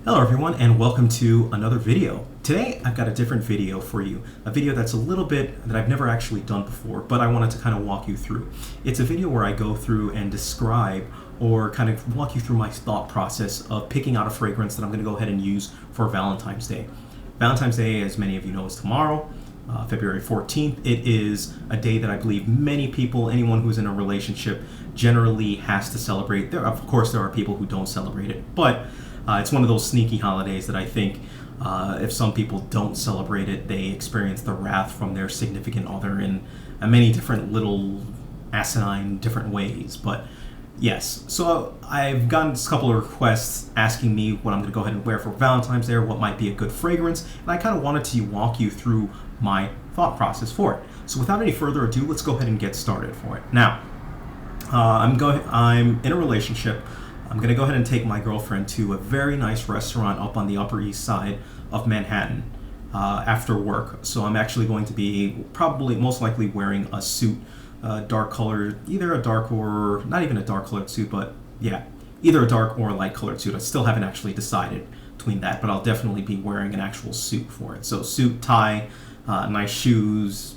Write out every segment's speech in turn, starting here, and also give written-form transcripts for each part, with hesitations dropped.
Hello everyone and welcome to another video. Today I've got a different video for you, a video that's a little bit that I've never actually done before, but I wanted to kind of walk you through. It's a video where I go through and describe or kind of walk you through my thought process of picking out a fragrance that I'm going to go ahead and use for Valentine's Day. Valentine's Day, as many of you know, is tomorrow, February 14th. It is a day that I believe many people, anyone who's in a relationship, generally has to celebrate. Of course, there are people who don't celebrate it, but it's one of those sneaky holidays that I think if some people don't celebrate it, they experience the wrath from their significant other in many different little asinine different ways. But yes, so I've gotten a couple of requests asking me what I'm going to go ahead and wear for Valentine's Day, what might be a good fragrance, and I kind of wanted to walk you through my thought process for it. So without any further ado, let's go ahead and get started for it. Now, I'm in a relationship. I'm going to go ahead and take my girlfriend to a very nice restaurant up on the Upper East Side of Manhattan after work. So I'm actually going to be most likely wearing a suit, dark colored, either a dark or not even a dark colored suit, but yeah, either a dark or a light colored suit. I still haven't actually decided between that, but I'll definitely be wearing an actual suit for it. So suit, tie, nice shoes,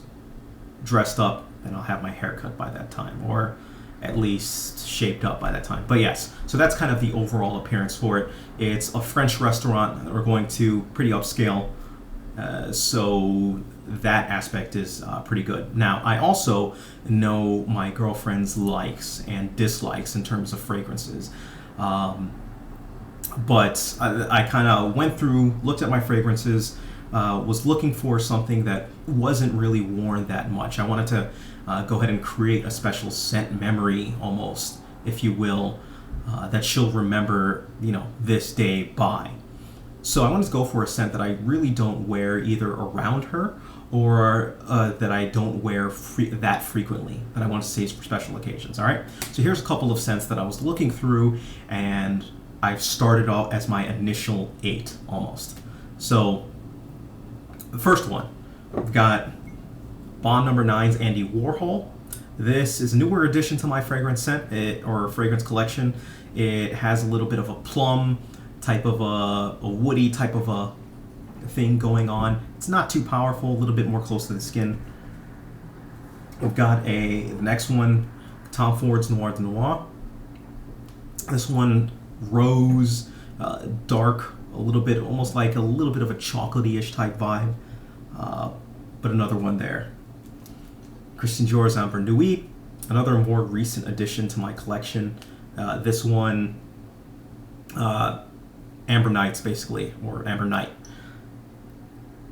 dressed up, and I'll have my hair cut by that time, or at least shaped up by that time. But yes, so that's kind of the overall appearance for it. It's a French restaurant that we're going to, pretty upscale, so that aspect is pretty good. Now, I also know my girlfriend's likes and dislikes in terms of fragrances. But I kind of went through, looked at my fragrances, was looking for something that wasn't really worn that much. I wanted to go ahead and create a special scent memory, almost, if you will, that she'll remember, this day by. So I wanted to go for a scent that I really don't wear either around her or that I don't wear that frequently, that I want to save for special occasions, all right? So here's a couple of scents that I was looking through, and I've started off as my initial 8, almost. So the first one, we've got Bond No. 9's Andy Warhol. This is a newer addition to my fragrance scent, or fragrance collection. It has a little bit of a plum type of a woody type of a thing going on. It's not too powerful, a little bit more close to the skin. We've got the next one, Tom Ford's Noir de Noir. This one, rose, dark, a little bit, almost like a little bit of a chocolatey-ish type vibe. But another one there. Christian Dior's Amber Nuit, another more recent addition to my collection. This one, Amber Nights, basically, or Amber Night.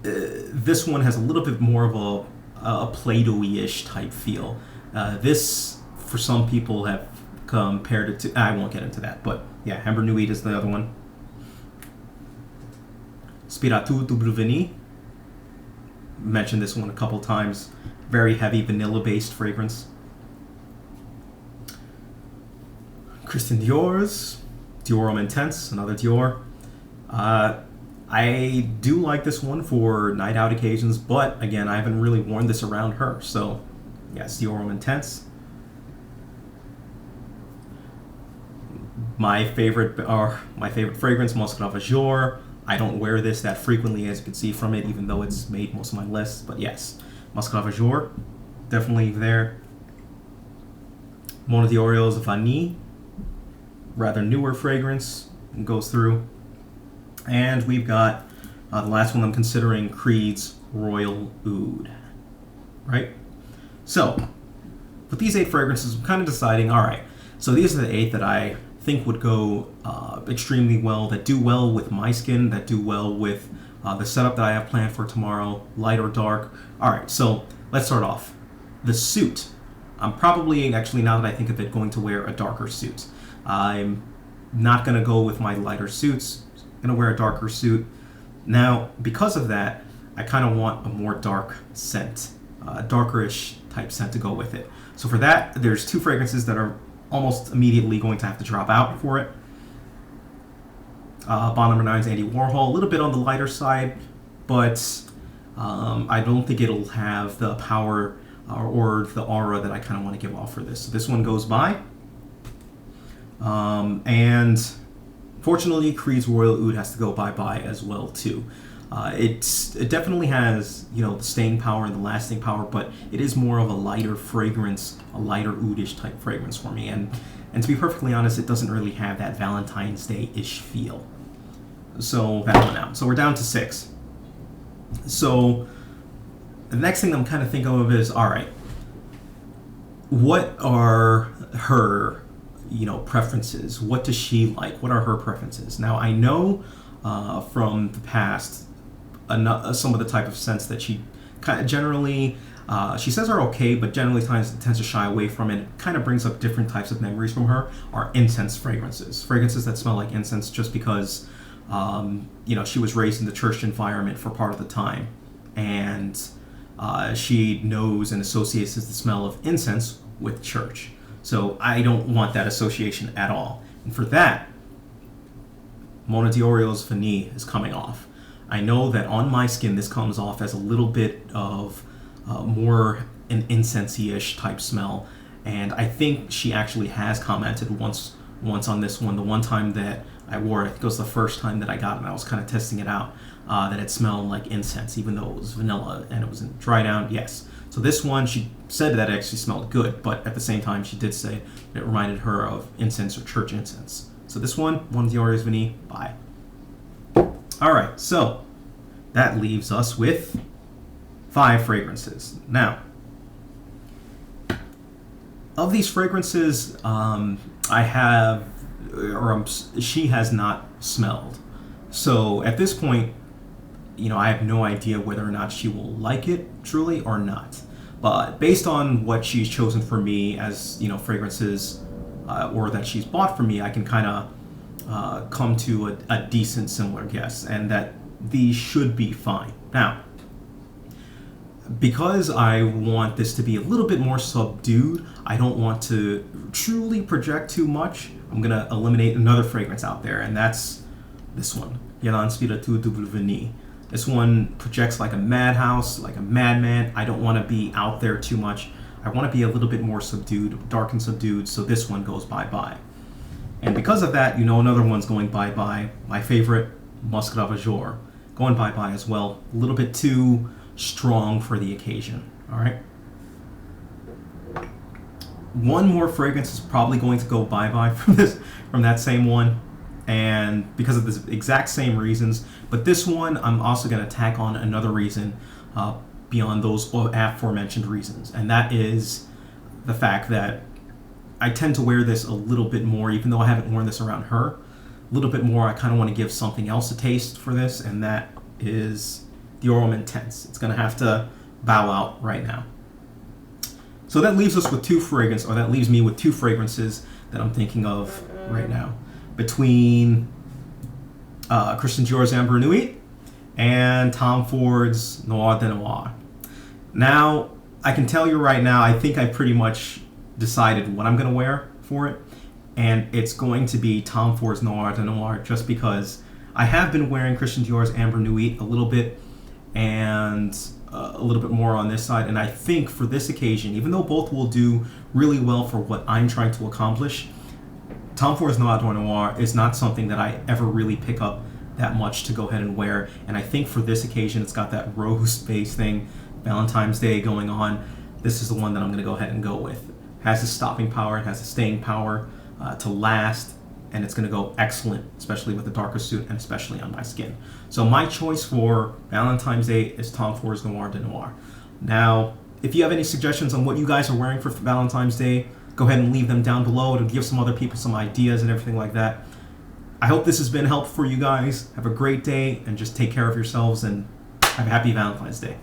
This one has a little bit more of a Play-Doh-ish type feel. This, for some people, have compared it to, I won't get into that, but yeah, Amber Nuit is the other one. Spiratu Dubrovini, mentioned this one a couple times. Very heavy vanilla-based fragrance. Christian Dior's Dior Homme Intense, another Dior. I do like this one for night out occasions, but again, I haven't really worn this around her. So, yes, Dior Homme Intense. My favorite fragrance, Muscat Jour. I don't wear this that frequently, as you can see from it, even though it's made most of my lists. But yes, Muscat Jour, definitely there. Mona Diorio's Vanille, rather newer fragrance, goes through. And we've got the last one I'm considering, Creed's Royal Oud. Right? So, with these 8 fragrances, I'm kind of deciding, all right, so these are the 8 that I think would go extremely well, that do well with my skin, that do well with the setup that I have planned for tomorrow, light or dark. All right, so let's start off. The suit. I'm probably, actually, now that I think of it, going to wear a darker suit. I'm not going to go with my lighter suits. I'm going to wear a darker suit. Now, because of that, I kind of want a more dark scent, darkerish type scent to go with it. So for that, there's 2 fragrances that are almost immediately going to have to drop out for it. Bond No. 9's Andy Warhol, a little bit on the lighter side, but I don't think it'll have the power or the aura that I kind of want to give off for this. So this one goes by. And Fortunately, Creed's Royal Oud has to go bye-bye as well too. It definitely has, the staying power and the lasting power, but it is more of a lighter fragrance, a lighter oudish type fragrance for me. And to be perfectly honest, it doesn't really have that Valentine's Day-ish feel. So that one out. So we're down to 6. So the next thing I'm kind of thinking of is, all right, what are her, preferences? What does she like? What are her preferences? Now, I know from the past some of the type of scents that she kind of generally, she says are okay, but generally tends to shy away from it. It kind of brings up different types of memories from her, are incense fragrances. Fragrances that smell like incense just because, she was raised in the church environment for part of the time. And she knows and associates the smell of incense with church. So I don't want that association at all. And for that, Mona Diorio's Vanille is coming off. I know that on my skin this comes off as a little bit of more an incensey-ish type smell. And I think she actually has commented once on this one. The one time that I wore it, I think it was the first time that I got it, and I was kind of testing it out, that it smelled like incense, even though it was vanilla and it was in dry down, yes. So this one, she said that it actually smelled good, but at the same time, she did say that it reminded her of incense or church incense. So this one Diorio's Vanille, bye. All right, so that leaves us with 5 fragrances. Now, of these fragrances, she has not smelled. So at this point, I have no idea whether or not she will like it truly or not. But based on what she's chosen for me as, fragrances, or that she's bought for me, I can kind of come to a decent similar guess, and that these should be fine. Now, because I want this to be a little bit more subdued, I don't want to truly project too much. I'm going to eliminate another fragrance out there, and that's this one, Yalan Spiritu Double Vanille. This one projects like a madhouse, like a madman. I don't want to be out there too much. I want to be a little bit more subdued, dark and subdued, so this one goes bye-bye. And because of that, another one's going bye-bye. My favorite, Musc Ravageur, going bye-bye as well. A little bit too strong for the occasion, all right? One more fragrance is probably going to go bye-bye from that same one, and because of the exact same reasons. But this one, I'm also going to tack on another reason beyond those aforementioned reasons, and that is the fact that I tend to wear this a little bit more, even though I haven't worn this around her. A little bit more, I kind of want to give something else a taste for this, and that is the Dior Intense. It's going to have to bow out right now. So that leaves us with that leaves me with 2 fragrances that I'm thinking of right now, between Christian Dior's Amber Nuit and Tom Ford's Noir de Noir. Now, I can tell you right now, I think I pretty much decided what I'm going to wear for it, and it's going to be Tom Ford's Noir de Noir, just because I have been wearing Christian Dior's Amber Nuit a little bit, and a little bit more on this side, and I think for this occasion, even though both will do really well for what I'm trying to accomplish, Tom Ford's Noir de Noir is not something that I ever really pick up that much to go ahead and wear, and I think for this occasion, it's got that rose-based thing, Valentine's Day going on. This is the one that I'm going to go ahead and go with. It has the stopping power, it has the staying power to last, and it's going to go excellent, especially with the darker suit and especially on my skin. So my choice for Valentine's Day is Tom Ford's Noir de Noir. Now, if you have any suggestions on what you guys are wearing for Valentine's Day, go ahead and leave them down below to give some other people some ideas and everything like that. I hope this has been helpful for you guys. Have a great day and just take care of yourselves and have a happy Valentine's Day.